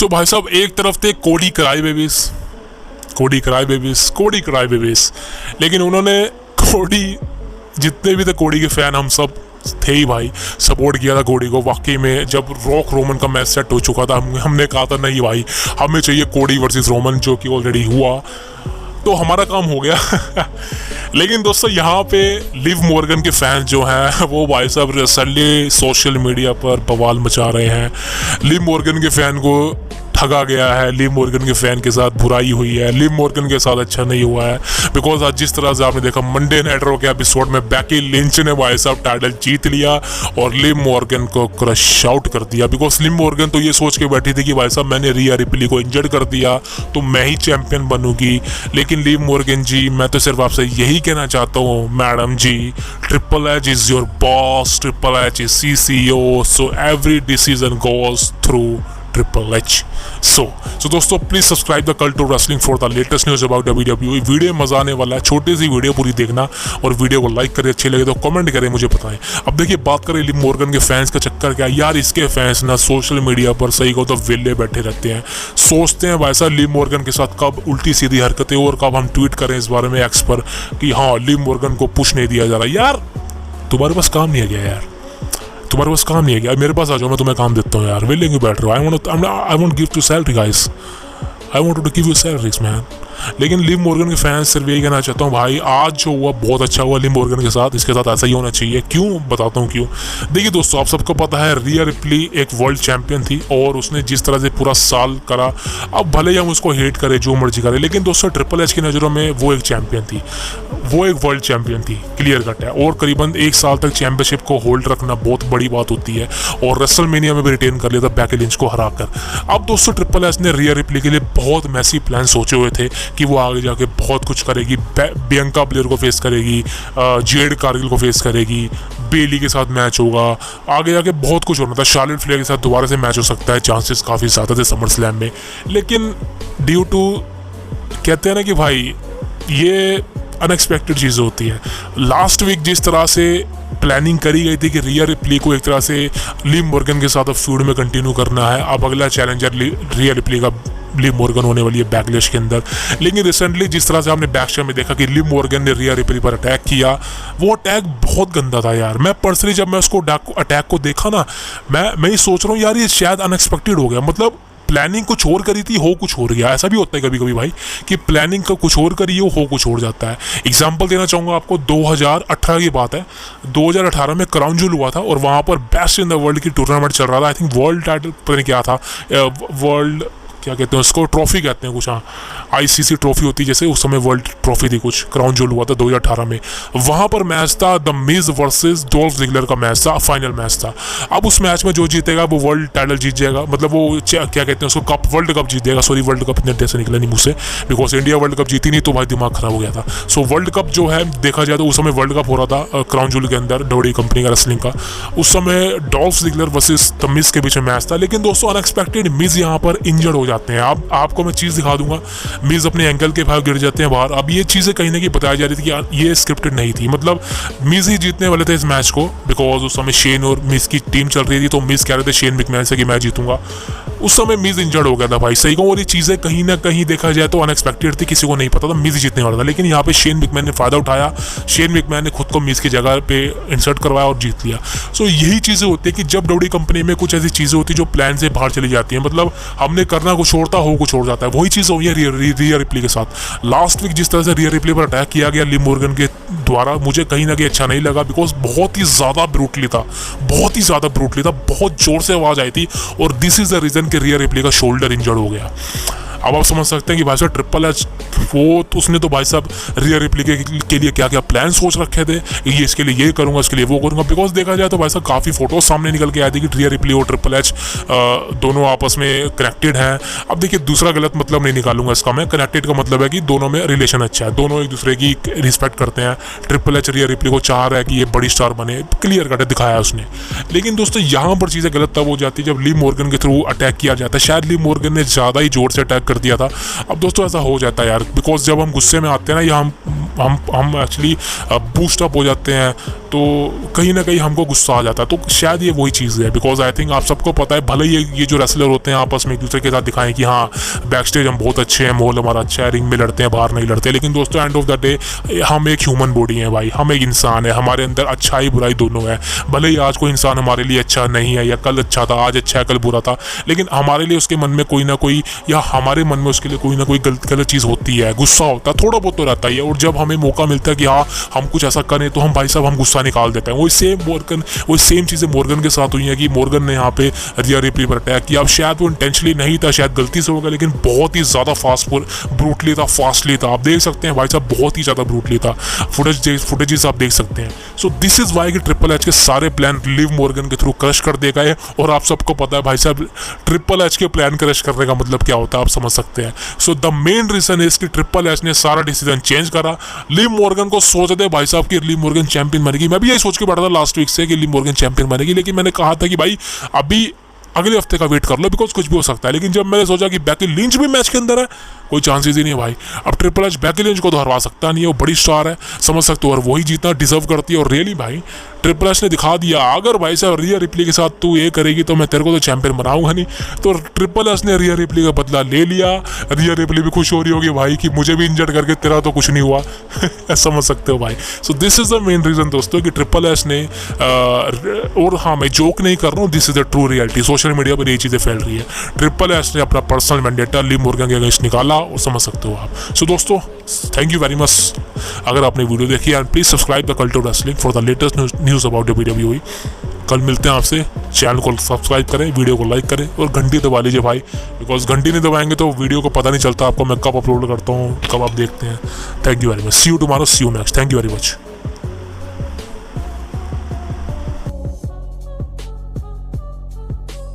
सो भाई साहब, एक तरफ थे कोडी क्राई बेबीज, लेकिन उन्होंने कोडी, जितने भी थे कोडी के फैन, हम सब थे ही भाई, सपोर्ट किया था कोडी को। वाकई में जब रॉक रोमन का मैच सेट हो चुका था, हमने कहा था नहीं भाई, हमें चाहिए कोडी वर्सेस रोमन, जो कि ऑलरेडी हुआ, तो हमारा काम हो गया। लेकिन दोस्तों यहाँ पे लिव मॉर्गन के फैन जो हैं वो भाई साहब रिसेंटली सोशल मीडिया पर बवाल मचा रहे हैं। लिव मॉर्गन के फैन को ठगा गया है, लिव मॉर्गन के फैन के साथ बुराई हुई है, लिव मॉर्गन के साथ अच्छा नहीं हुआ है। बिकॉज आज जिस तरह से आपने देखा मंडे नाइट रॉ के एपिसोड में बैकी लिंच ने भाई साहब टाइटल जीत लिया और लिव मॉर्गन को क्रश आउट कर दिया। बिकॉज लिव मॉर्गन तो ये सोच के बैठी थी कि भाई साहब मैंने रिया रिप्ली को इंजर्ड कर दिया तो मैं ही चैंपियन बनूंगी। लेकिन लिव मॉर्गन जी, मैं तो सिर्फ आपसे यही कहना चाहता हूँ madam ji, triple H is your boss, triple H is CCO, so every decision goes through Triple H. So दोस्तों please subscribe the cult to wrestling for the latest news about WWE। Video मजा आने वाला है, छोटी सी video पूरी देखना और video को लाइक करें, अच्छी लगे तो कमेंट करें, मुझे बताएं। अब देखिए बात करें लिव मॉर्गन के फैंस का चक्कर क्या यार, इसके फैंस ना सोशल मीडिया पर सही को तो विले बैठे रहते हैं, सोचते हैं भाई साहब लिव मॉर्गन के साथ कब उल्टी सीधी हरकतें और कब हम ट्वीट करें इस बारे में एक्स पर कि हाँ लिव मॉर्गन को पुश नहीं दिया जा रहा। यार तुम्हारे पास काम नहीं है क्या यार, तुम्हारे पास काम नहीं है क्या? मेरे पास आ जाओ, मैं तुम्हें काम देता हूँ यार, विलिंग बैठ रहा हूँ। I want give to salary guys, I want to give you salaries man. लेकिन लिव मॉर्गन के फैंस सिर्फ यही कहना चाहता हूँ भाई, आज जो हुआ बहुत अच्छा हुआ लिव मॉर्गन के साथ, इसके साथ ऐसा ही होना चाहिए। क्यों बताता हूँ क्यों। देखिए दोस्तों, आप सबको पता है रिया रिप्ली एक वर्ल्ड चैंपियन थी और उसने जिस तरह से पूरा साल करा, अब भले ही हम उसको हेट करें जो मर्जी करें, लेकिन दोस्तों ट्रिपल एच की नज़रों में वो एक चैंपियन थी, वो एक वर्ल्ड चैंपियन थी, क्लियर कट है। और करीबन 1 साल तक चैंपियनशिप को होल्ड रखना बहुत बड़ी बात होती है और रेसलमेनिया में भी रिटेन कर लिया था बैकी लिंच को हराकर। अब दोस्तों ट्रिपल एच ने रिया रिप्ली के लिए बहुत मैसी प्लान सोचे हुए थे कि वो आगे जाके बहुत कुछ करेगी, बियंका ब्लेयर को फेस करेगी, जेड कारगिल को फेस करेगी, बेली के साथ मैच होगा, आगे जाके बहुत कुछ होना था, शार्लेट फ्लेयर के साथ दोबारा से मैच हो सकता है, चांसेस काफ़ी ज़्यादा थे समर स्लैम में। लेकिन ड्यू टू कहते हैं ना कि भाई ये अनएक्सपेक्टेड चीज़ें होती है। लास्ट वीक जिस तरह से प्लानिंग करी गई थी कि रिया रिप्ली को एक तरह से लिव मॉर्गन के साथ अब फ्यूड में कंटिन्यू करना है, अब अगला चैलेंजर रिया रिप्ली का लिव मॉर्गन होने वाली है बैकलैश के अंदर। लेकिन रिसेंटली जिस तरह से हमने बैकस्टेज में देखा कि लिव मॉर्गन ने रिया रिप्ली पर अटैक किया, वो अटैक बहुत गंदा था यार। मैं पर्सनली जब मैं उसको अटैक को देखा ना, मैं ये सोच रहा हूँ यार ये शायद अनएक्सपेक्टेड हो गया। मतलब प्लानिंग कुछ और करी थी, हो कुछ और गया। ऐसा भी होता है कभी कभी भाई कि प्लानिंग का कुछ और करी हो कुछ और जाता है। एग्जांपल देना चाहूँगा आपको, 2018 की बात है, 2018 में क्राउन जूल हुआ था और वहाँ पर बेस्ट इन द वर्ल्ड की टूर्नामेंट चल रहा था। आई थिंक वर्ल्ड टाइटल पता नहीं क्या था, वर्ल्ड क्या कहते हैं उसको, ट्रॉफी कहते हैं कुछ, हाँ ICC ट्रॉफी होती है जैसे, उस समय वर्ल्ड ट्रॉफी थी कुछ, क्राउन जूल हुआ था 2018 में। वहाँ पर मैच था the Miz versus Dolph Ziggler का मैच था, फाइनल मैच था। अब उस मैच में जो जीतेगा वो वर्ल्ड टाइटल जीत जाएगा, मतलब वो क्या कहते हैं उसको, कप, वर्ल्ड कप जीत जाएगा। सॉरी वर्ल्ड कप इतने से निकला नहीं मुझसे, बिकॉज इंडिया वर्ल्ड कप जीती नहीं तो भाई दिमाग खराब हो गया था। सो वर्ल्ड कप जो है देखा जाए तो उस समय वर्ल्ड कप हो रहा था क्राउन जूल के अंदर, डोडी कंपनी का रेसलिंग का। उस समय Dolph Ziggler versus the Miz के बीच में मैच था। लेकिन दोस्तों अनएक्सपेक्टेड मिज यहाँ पर इंजर्ड हो जाते हैं। आपको मैं चीज़ दिखा दूंगा, मिज अपने एंकल के भाव गिर जाते हैं बाहर। अब ये चीज़ें कहीं ना कहीं बताई जा रही थी कि ये स्क्रिप्टेड नहीं थी, मतलब मिज ही जीतने वाले थे इस मैच को, बिकॉज उस समय शेन और मिज की टीम चल रही थी, तो मिज कह रहे थे शेन मैकमैन से कि मैं जीतूंगा। उस समय मिज इंजर्ड हो गया था भाई, सही कहूँ। और ये चीज़ें कहीं ना कहीं देखा जाए तो अनएक्सपेक्टेड थी, किसी को नहीं पता था मिज जीतने वाला था। लेकिन यहाँ पे शेन मैकमैन ने फ़ायदा उठाया, शेन मैकमैन ने खुद को मिज की जगह पे इंसर्ट करवाया और जीत लिया। सो यही चीज़ें होती है कि जब डब्ल्यूडब्ल्यूई कंपनी में कुछ ऐसी चीज़ें होती है जो प्लान से बाहर चली जाती हैं, मतलब हमने करना कुछ और था, हो कुछ और जाता है। वही चीज़ हुई है रिया रिप्ली के साथ। लास्ट वीक जिस तरह से रिया रिप्ली पर अटैक किया गया लिव मॉर्गन के द्वारा, मुझे कहीं ना कहीं अच्छा नहीं लगा, बिकॉज बहुत ही ज़्यादा ब्रूटली था, बहुत ही ज़्यादा ब्रूटली था, बहुत जोर से आवाज़ आई थी। और दिस इज़ द रीज़न कि रिया रिप्ली का शोल्डर इंजर्ड हो गया। अब आप समझ सकते हैं कि भाई साहब ट्रिपल एच वो तो उसने तो भाई साहब रिया रिप्ली के लिए क्या क्या प्लान सोच रखे थे, ये इसके लिए ये करूँगा, इसके लिए वो करूँगा। बिकॉज देखा जाए तो भाई साहब काफ़ी फोटोज सामने निकल के आए थे कि रिया रिप्ली और ट्रिपल एच दोनों आपस में कनेक्टेड हैं। अब देखिए दूसरा गलत मतलब नहीं निकालूंगा इसका मैं, कनेक्टेड का मतलब है कि दोनों में रिलेशन अच्छा है, दोनों एक दूसरे की रिस्पेक्ट करते हैं। ट्रिपल एच रिया रिप्ली को चाह रहा है कि ये बड़ी स्टार बने, क्लियर कट दिखाया उसने। लेकिन दोस्तों यहाँ पर चीज़ें गलत तब हो जाती है जब लिव मॉर्गन के थ्रू अटैक किया जाता है। शायद लिव मॉर्गन ने ज़्यादा ही जोर से अटैक कर दिया था। अब दोस्तों ऐसा हो जाता है यार, बिकॉज जब हम गुस्से में आते हैं ना, या हम एक्चुअली बूस्ट अप हो जाते हैं, तो कहीं ना कहीं हमको गुस्सा आ जाता है। तो शायद ये वही चीज़ है, बिकॉज आई थिंक आप सबको पता है, भले ही ये जो रेसलर होते हैं आपस में एक दूसरे के साथ दिखाएं कि हाँ बैक स्टेज हम बहुत अच्छे हैं, माहौल हमारा अच्छा है, रिंग में लड़ते हैं, बाहर नहीं लड़ते, लेकिन दोस्तों एंड ऑफ द डे हम एक ह्यूमन बॉडी है भाई, हम एक इंसान है, हमारे अंदर अच्छाई बुराई दोनों है। भले ही आज कोई इंसान हमारे लिए अच्छा नहीं है, या कल अच्छा था, आज अच्छा है कल बुरा था, लेकिन हमारे लिए उसके मन में कोई ना कोई, या हमारे मन में उसके लिए कोई ना कोई गलत चीज़ होती है, गुस्सा होता है, थोड़ा बहुत तो रहता ही है। और जब हमें मौका मिलता है कि हाँ हम कुछ ऐसा करें, तो हम भाई साहब हम गुस्सा निकाल देते हैं। वही सेम चीज़ें मॉर्गन के साथ हुई हैं कि मॉर्गन ने यहाँ पे रिया रिप्ली पर अटैक किया। अब शायद वो इंटेंशनली नहीं था, शायद गलती से होगा, लेकिन बहुत ही ज़्यादा ब्रूटली था, फास्टली था। आप देख सकते हैं भाई साहब बहुत ही ज़्यादा ब्रूटली था, फुटेजेस आप देख सकते हैं। सो दिस इज़ वाई कि ट्रिपल एच के सारे प्लान लिव मॉर्गन के थ्रू क्रश कर दिए गए। और आप सबको पता है भाई साहब ट्रिपल एच के प्लान क्रश करने का मतलब क्या होता है, आप समझ सकते हैं। So the main reason is कि ट्रिपल एच ने सारा डिसीजन चेंज करा। लिव मॉर्गन को सोच दे भाई साहब कि लिव मॉर्गन चैंपियन बनेगी, मैं भी यही सोच के बैठा था लास्ट वीक से कि लिव मॉर्गन चैंपियन बनेगी, लेकिन मैंने कहा था कि भाई अभी अगले हफ्ते का वेट कर लो, बिकॉज कुछ भी हो सकता है। लेकिन जब मैंने सोचा कि बेकी लिंच भी मैच के अंदर है, कोई चांसेस ही नहीं भाई। अब ट्रिपल एच बेकी लिंच को तो हरवा सकता नहीं है, वो बड़ी स्टार है, समझ सकते हो, और वही जीतना डिजर्व करती है। और रियली भाई ट्रिपल एच ने दिखा दिया, अगर भाई साहब रिया रिप्ली के साथ तू ये करेगी तो मैं तेरे को तो चैंपियन बनाऊंगा नहीं। तो ट्रिपल एच ने रिया रिप्ली का बदला ले लिया। रिया रिप्ली भी खुश हो रही होगी भाई कि मुझे भी इंजर्ड करके तेरा तो कुछ नहीं हुआ समझ सकते हो भाई। So this is the main reason दोस्तों कि ट्रिपल एच ने और हाँ मैं जोक नहीं कर रहा हूँ, this is the true reality. Social media पर ये चीज़ें फैल रही है। ट्रिपल एच ने अपना पर्सनल वेंडेटा लिव मॉर्गन के अगेंस्ट निकाला, और समझ सकते हो आप। सो दोस्तों थैंक यू वेरी मच अगर आपने वीडियो देखी, and please subscribe the cult of wrestling for the latest news about WWE। कल मिलते हैं आपसे, चैनल को सब्सक्राइब करें, वीडियो को लाइक करें और घंटी दबा लीजिए भाई, बिकॉज घंटी नहीं दबाएंगे तो वीडियो को पता नहीं चलता आपको मैं कब अपलोड करता हूँ, कब आप देखते हैं। Thank you very much, see you tomorrow, see you next, thank you very much.